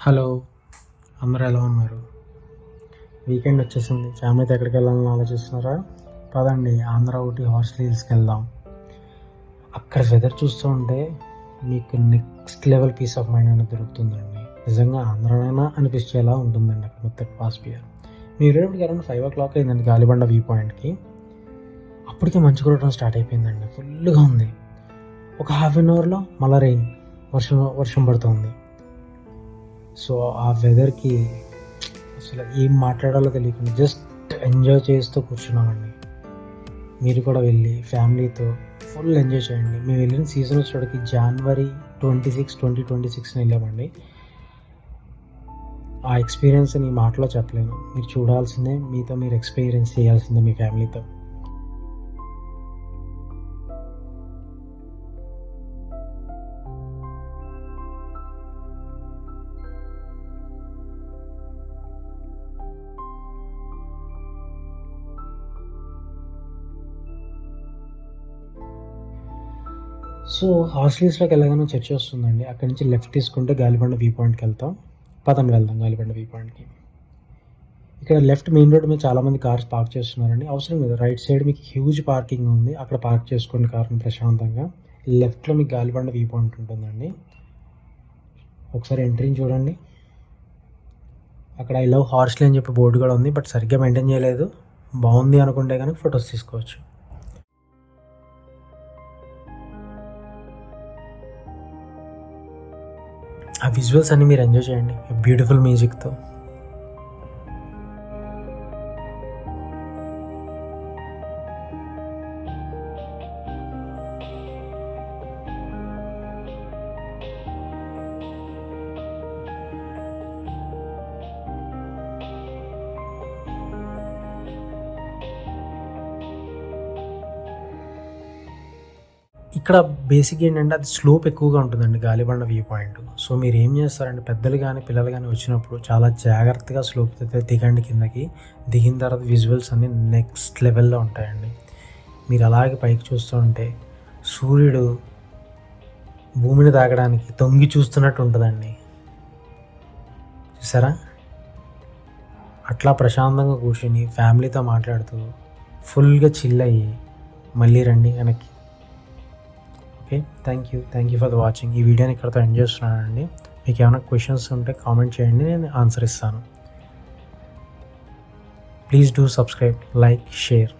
Hello! అందరూ ఎలా ఉన్నారు? వీకెండ్ వచ్చేసింది. ఫ్యామిలీతో ఎక్కడికి వెళ్ళాలని ఆలోచిస్తున్నారా? పదండి ఆంధ్ర ఊటీ హార్స్లీ హిల్స్‌కి వెళ్దాం. అక్కడ వెదర్ చూస్తూ ఉంటే మీకు next level peace of mind అనేది దొరుకుతుందండి. నిజంగా ఆంధ్రానేనా అనిపించేలా ఉంటుందండి అక్కడ మొత్తం అట్మాస్ఫియర్. మేము వెళ్ళేటప్పటికి అరౌండ్ 5:00 అయిందండి గాలిబండ వ్యూ పాయింట్‌కి. అప్పటికే మంచు కురవడం స్టార్ట్ అయిపోయిందండి. ఫుల్‌గా ఉంది. ఒక హాఫ్ అన్ అవర్‌లో మళ్ళా వర్షం పడుతుంది. సో ఆ వెదర్‌కి అసలు ఏం మాట్లాడాలో తెలియకుండా జస్ట్ ఎంజాయ్ చేస్తూ కూర్చున్నామండి. మీరు కూడా వెళ్ళి ఫ్యామిలీతో ఫుల్ ఎంజాయ్ చేయండి. మేము వెళ్ళిన సీజన్ వచ్చేటప్పటికి January 26, 2026 వెళ్ళామండి. ఆ ఎక్స్పీరియన్స్‌ని మాటలో చెప్పలేను. మీరు చూడాల్సిందే, మీతో మీరు ఎక్స్పీరియన్స్ చేయాల్సిందే మీ ఫ్యామిలీతో. సో హార్స్‌లీస్‌లోకి వెళ్ళగానే చర్చ్ వస్తుందండి. అక్కడి నుంచి లెఫ్ట్ తీసుకుంటే గాలిబండ వ్యూ పాయింట్‌కి వెళ్తాం. పదండి వెళ్దాం గాలిబండ వ్యూ పాయింట్‌కి. ఇక్కడ లెఫ్ట్ మెయిన్ రోడ్ మీద చాలామంది కార్స్ పార్క్ చేస్తున్నారండి. అవసరం లేదు. రైట్ సైడ్ మీకు హ్యూజ్ పార్కింగ్ ఉంది. అక్కడ పార్క్ చేసుకోండి కార్‌ని ప్రశాంతంగా. లెఫ్ట్‌లో మీకు గాలిబండ వ్యూ పాయింట్ ఉంటుందండి. ఒకసారి ఎంట్రీని చూడండి. అక్కడ ఐ లవ్ హార్స్లీ అని చెప్పి బోర్డు కూడా ఉంది. బట్ సరిగ్గా మెయింటైన్ చేయలేదు. బాగుంది అనుకుంటే కనుక ఫొటోస్ తీసుకోవచ్చు. ఆ విజువల్స్ అన్నీ మీరు ఎంజాయ్ చేయండి బ్యూటిఫుల్ మ్యూజిక్‌తో. ఇక్కడ బేసిక్ ఏంటంటే అది స్లోప్ ఎక్కువగా ఉంటుందండి గాలిబండ వ్యూ పాయింట్. సో మీరు ఏం చేస్తారంటే పెద్దలు కానీ పిల్లలు కానీ వచ్చినప్పుడు చాలా జాగ్రత్తగా స్లోప్ దిగండి కిందకి. దిగిన తర్వాత విజువల్స్ అన్నీ నెక్స్ట్ లెవెల్లో ఉంటాయండి. మీరు అలాగే పైకి చూస్తూ ఉంటే సూర్యుడు భూమిని తాకడానికి తొంగి చూస్తున్నట్టు ఉంటుందండి. చూసారా? అట్లా ప్రశాంతంగా కూర్చొని ఫ్యామిలీతో మాట్లాడుతూ ఫుల్గా చిల్ అయ్యి మళ్ళీ రండి వెనక్కి. Okay, thank you for the watching. ఈ వీడియోని ఇక్కడితో ఎండ్ చేస్తున్నానండి. మీకు ఏమైనా క్వశ్చన్స్ ఉంటే కామెంట్ చేయండి, నేను ఆన్సర్ ఇస్తాను. Please do subscribe, like, share.